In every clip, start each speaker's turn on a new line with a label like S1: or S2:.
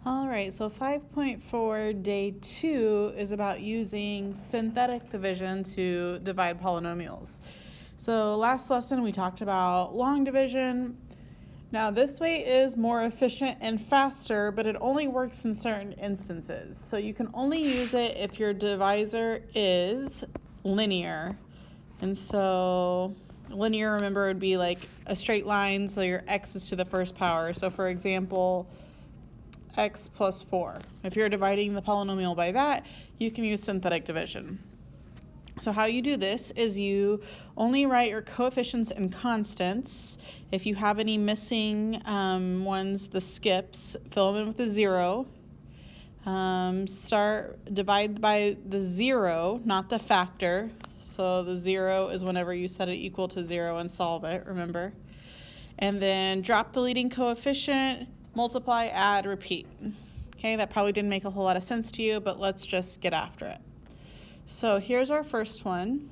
S1: All right, so 5.4 day 2 is about using synthetic division to divide polynomials. So last lesson we talked about long division. Now this way is more efficient and faster, but it only works in certain instances. So you can only use it if your divisor is linear. And so linear, remember, would be like a straight line, so your x is to the first power. So for example, x plus 4. If you're dividing the polynomial by that, you can use synthetic division. So how you do this is you only write your coefficients and constants. If you have any missing ones, the skips, fill them in with a 0. Divide by the 0, not the factor. So the 0 is whenever you set it equal to 0 and solve it, remember? And then drop the leading coefficient, multiply, add, repeat. Okay, that probably didn't make a whole lot of sense to you, but let's just get after it. So here's our first one.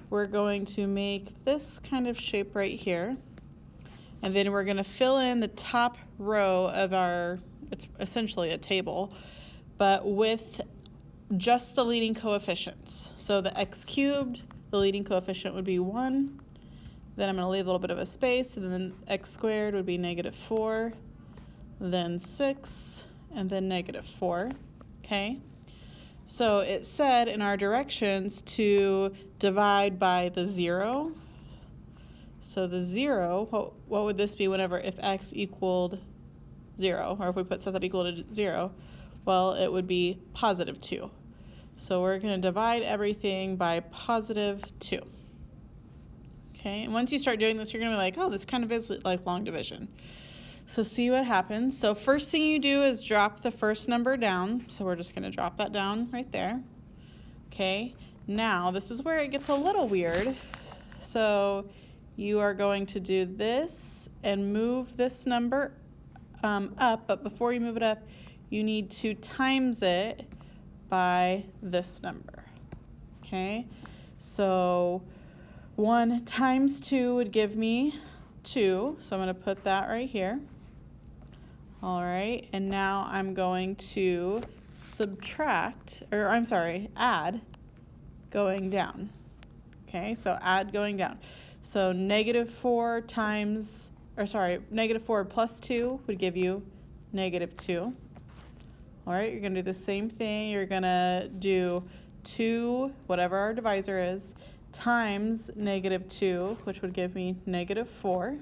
S1: We're going to make this kind of shape right here. And then we're going to fill in the top row of our, it's essentially a table, but with just the leading coefficients. So the x cubed, the leading coefficient would be 1. Then I'm going to leave a little bit of a space, and then x squared would be -4. Then 6, and then -4, okay? So it said in our directions to divide by the 0. So the 0, what would this be whenever, if x equaled 0, or if we set that equal to 0? Well, it would be +2. So we're going to divide everything by +2. Okay, and once you start doing this, you're going to be like, oh, this kind of is like long division. So see what happens. So first thing you do is drop the first number down. So we're just going to drop that down right there. Okay, now this is where it gets a little weird. So you are going to do this and move this number up, but before you move it up, you need to times it by this number. Okay, so 1 times 2 would give me 2, so I'm going to put that right here. All right, and now I'm going to add going down. Okay, so add going down. So -4 plus 2 would give you -2. All right, you're going to do the same thing. You're going to do 2, whatever our divisor is, times -2, which would give me -4.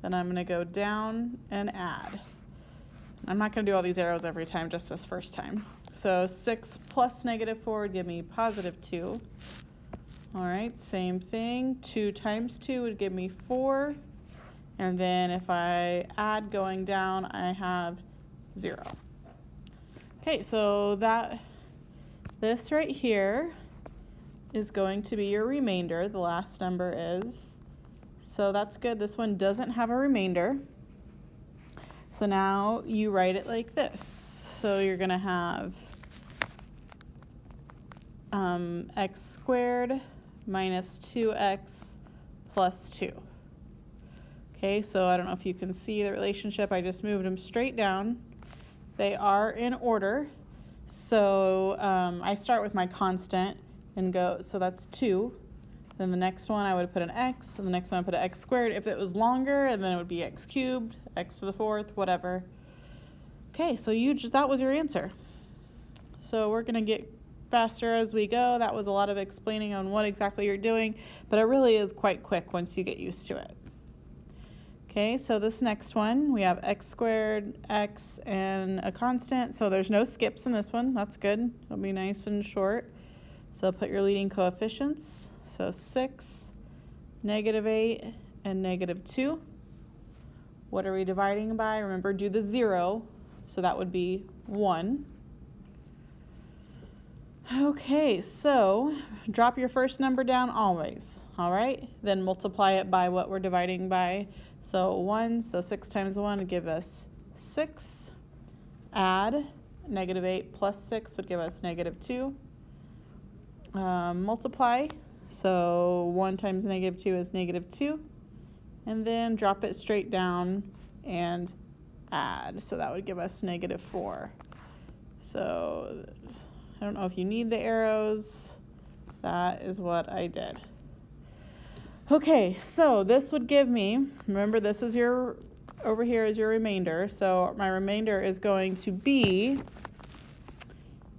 S1: Then I'm going to go down and add. I'm not going to do all these arrows every time, just this first time. So 6 plus -4 would give me +2. All right, same thing. 2 times 2 would give me 4. And then if I add going down, I have 0. Okay, so this right here is going to be your remainder. The last number is. So that's good. This one doesn't have a remainder. So now you write it like this. So you're going to have x squared minus 2x plus 2. Okay, so I don't know if you can see the relationship. I just moved them straight down. They are in order. So I start with my constant and go, so that's 2. Then the next one I would put an x, and the next one I put an x squared. If it was longer, and then it would be x cubed, x to the 4th, whatever. Okay, so that was your answer. So we're going to get faster as we go. That was a lot of explaining on what exactly you're doing, but it really is quite quick once you get used to it. Okay, so this next one, we have x squared, x, and a constant. So there's no skips in this one. That's good. It'll be nice and short. So put your leading coefficients. So 6, -8, and -2. What are we dividing by? Remember, do the 0. So that would be 1. Okay, so drop your first number down always. All right, then multiply it by what we're dividing by. So 1, so 6 times 1 would give us 6. Add, -8 plus 6 would give us -2. Multiply, so 1 times -2 is -2. And then drop it straight down and add. So that would give us -4. So I don't know if you need the arrows. That is what I did. Okay, so this would give me, remember this is your, over here is your remainder. So my remainder is going to be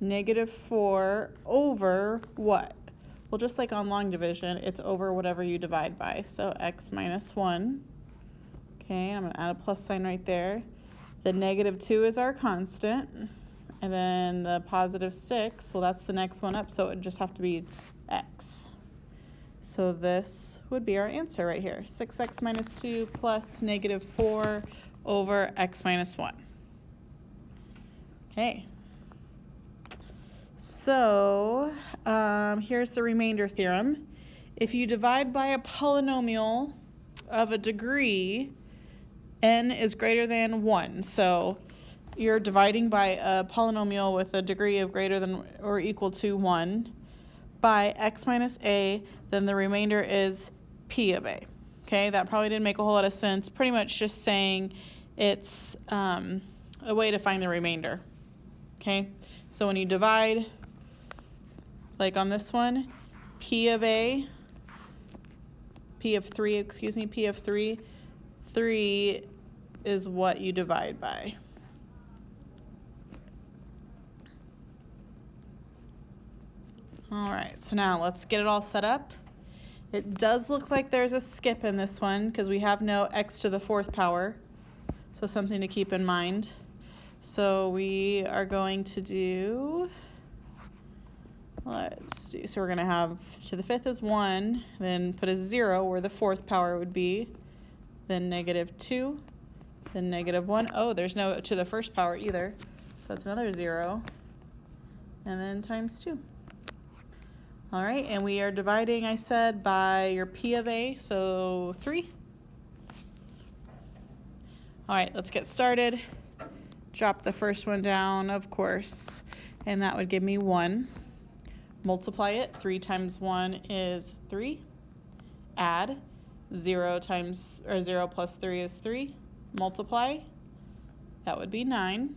S1: -4 over what? Well, just like on long division, it's over whatever you divide by. So x minus 1. Okay, I'm going to add a plus sign right there. The -2 is our constant. And then the +6, well, that's the next one up, so it would just have to be x. So this would be our answer right here. 6x minus 2 plus -4 over x minus 1. Okay. So here's the remainder theorem. If you divide by a polynomial of a degree, n is greater than 1. So you're dividing by a polynomial with a degree of greater than or equal to 1 by x minus a, then the remainder is p of a. Okay, that probably didn't make a whole lot of sense. Pretty much just saying it's a way to find the remainder. Okay, so when you divide, like on this one, p of 3, 3 is what you divide by. All right, so now let's get it all set up. It does look like there's a skip in this one because we have no x to the 4th power. So something to keep in mind. So we are going to do, so we're going to have to the 5th is 1, then put a 0 where the 4th power would be, then -2, then -1. Oh, there's no to the 1st power either. So that's another 0, and then times 2. All right, and we are dividing, I said, by your p of a, so 3. All right, let's get started. Drop the first one down, of course, and that would give me 1. Multiply it. 3 times 1 is 3. Add. 0 plus 3 is 3. Multiply. That would be 9.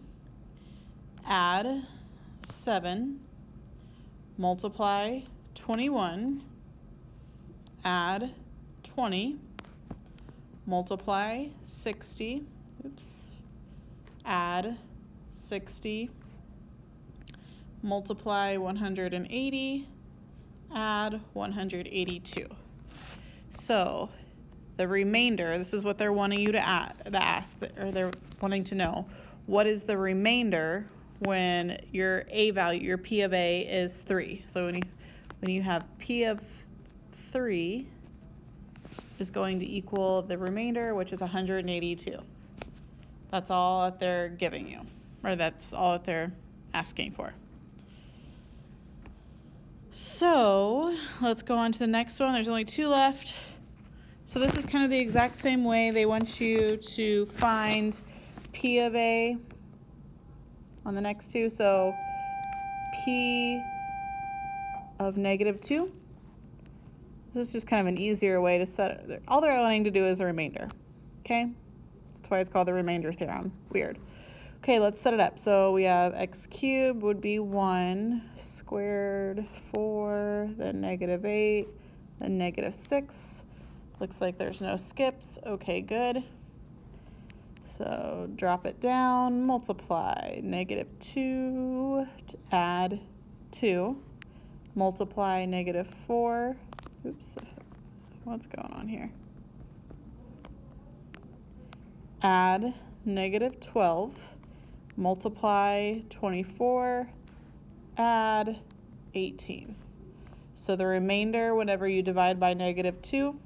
S1: Add 7. Multiply 21. Add 20. Multiply 60. Oops. Add 60. Multiply 180. Add 182. So the remainder, this is what they're wanting you to they're wanting to know. What is the remainder when your a value, your p of a is 3? So when you have p of 3 is going to equal the remainder, which is 182. That's all that they're giving you, or that's all that they're asking for. So let's go on to the next one. There's only 2 left. So this is kind of the exact same way. They want you to find p of a on the next 2. So p of -2. This is just kind of an easier way to set it. All they're wanting to do is a remainder. Okay? That's why it's called the remainder theorem. Weird. Okay, let's set it up. So we have x cubed would be 1 squared 4, then -8, then -6. Looks like there's no skips. Okay, good. So drop it down, multiply -2 to add 2, multiply -4. Oops, what's going on here? Add -12, multiply 24, add 18. So the remainder, whenever you divide by -2,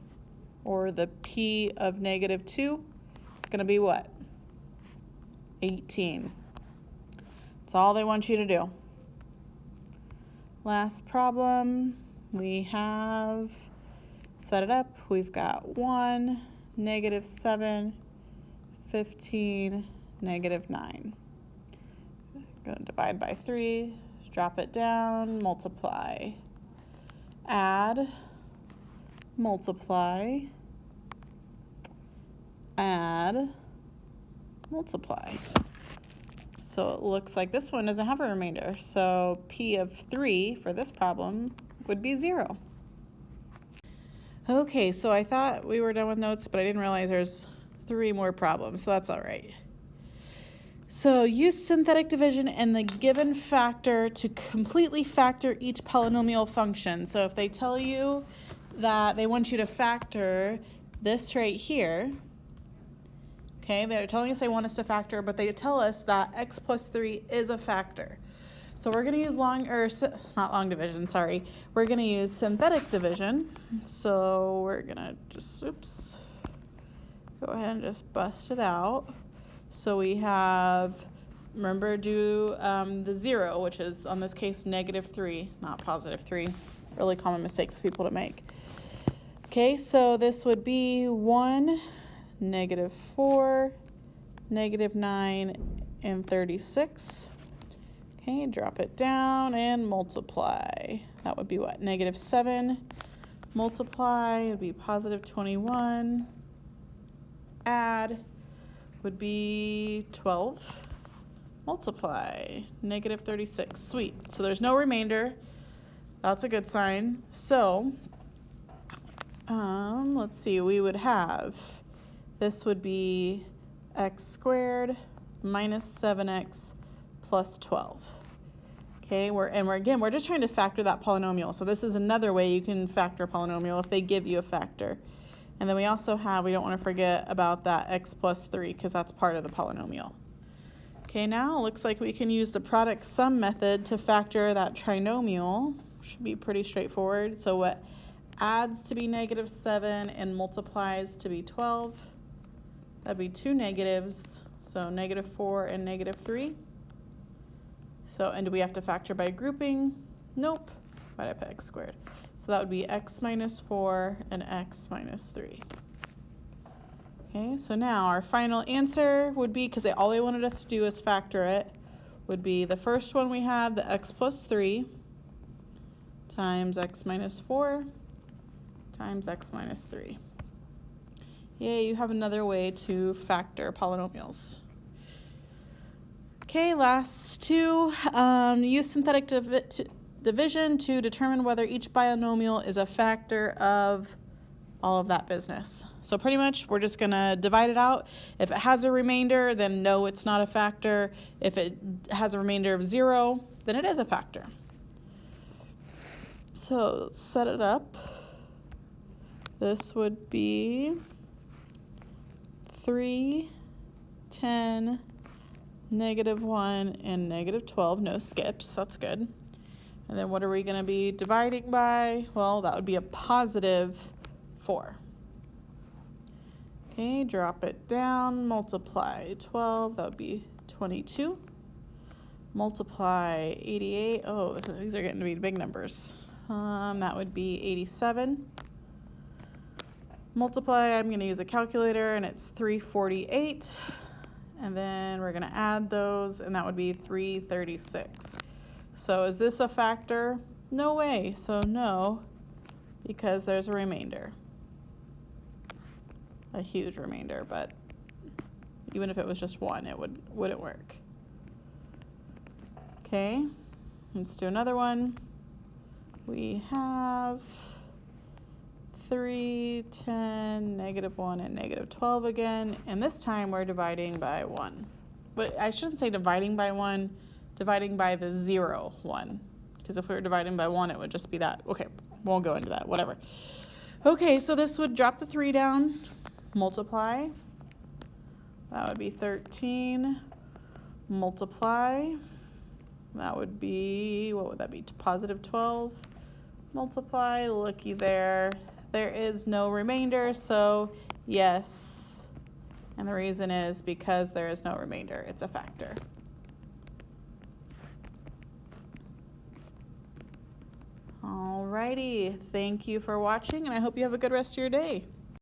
S1: or the p of -2, it's going to be what? 18. That's all they want you to do. Last problem, we have set it up. We've got 1, -7, 15, -9. I'm going to divide by 3, drop it down, multiply, add, multiply, add, multiply. So it looks like this one doesn't have a remainder. So P of 3 for this problem would be 0. Okay, so I thought we were done with notes, but I didn't realize there's 3 more problems, so that's all right. So use synthetic division and the given factor to completely factor each polynomial function. So if they tell you that they want you to factor this right here, okay, they're telling us they want us to factor, but they tell us that x plus 3 is a factor. So we're going to use not long division, sorry. We're going to use synthetic division. So we're going to just, go ahead and just bust it out. So we have, remember, do the 0, which is, on this case, -3, not +3. Really common mistakes for people to make. Okay, so this would be 1, -4, -9, and 36. Okay, drop it down and multiply. That would be what? -7. Multiply would be +21. Add would be 12. Multiply, -36. Sweet. So there's no remainder. That's a good sign. So, let's see, we would have, this would be x squared minus 7x plus 12. Okay, we're just trying to factor that polynomial. So this is another way you can factor a polynomial if they give you a factor. And then we also have, we don't want to forget about that x plus 3 because that's part of the polynomial. Okay, now it looks like we can use the product sum method to factor that trinomial. Should be pretty straightforward. So what adds to be -7 and multiplies to be 12? That'd be 2 negatives, so -4 and -3. So, and do we have to factor by grouping? Nope. Why did I put x squared? So that would be x minus 4 and x minus 3. Okay, so now our final answer would be, because all they wanted us to do is factor it, would be the first one we had, the x plus 3 times x minus 4 times x minus 3. Yay, you have another way to factor polynomials. Okay, last two. Use synthetic division to determine whether each binomial is a factor of all of that business. So pretty much we're just going to divide it out. If it has a remainder, then no, it's not a factor. If it has a remainder of 0, then it is a factor. So let's set it up. This would be 3, 10, -1, and -12. No skips. That's good. And then what are we going to be dividing by? Well, that would be a +4. Okay, drop it down. Multiply 12. That would be 22. Multiply 88. Oh, these are getting to be big numbers. That would be 87. Multiply, I'm going to use a calculator, and it's 348. And then we're going to add those, and that would be 336. So is this a factor? No way. So no, because there's a remainder. A huge remainder, but even if it was just 1, it wouldn't work. Okay, let's do another one. We have 3, 10, -1, and -12 again, and this time we're dividing by 1. But I shouldn't say dividing by 1, dividing by the 0, 1. Because if we were dividing by 1, it would just be that. Okay, won't go into that, whatever. Okay, so this would drop the 3 down, multiply. That would be 13, multiply. That would be, what would that be, +12. Multiply, looky there. There is no remainder, so yes. And the reason is because there is no remainder. It's a factor. Alrighty, thank you for watching, and I hope you have a good rest of your day.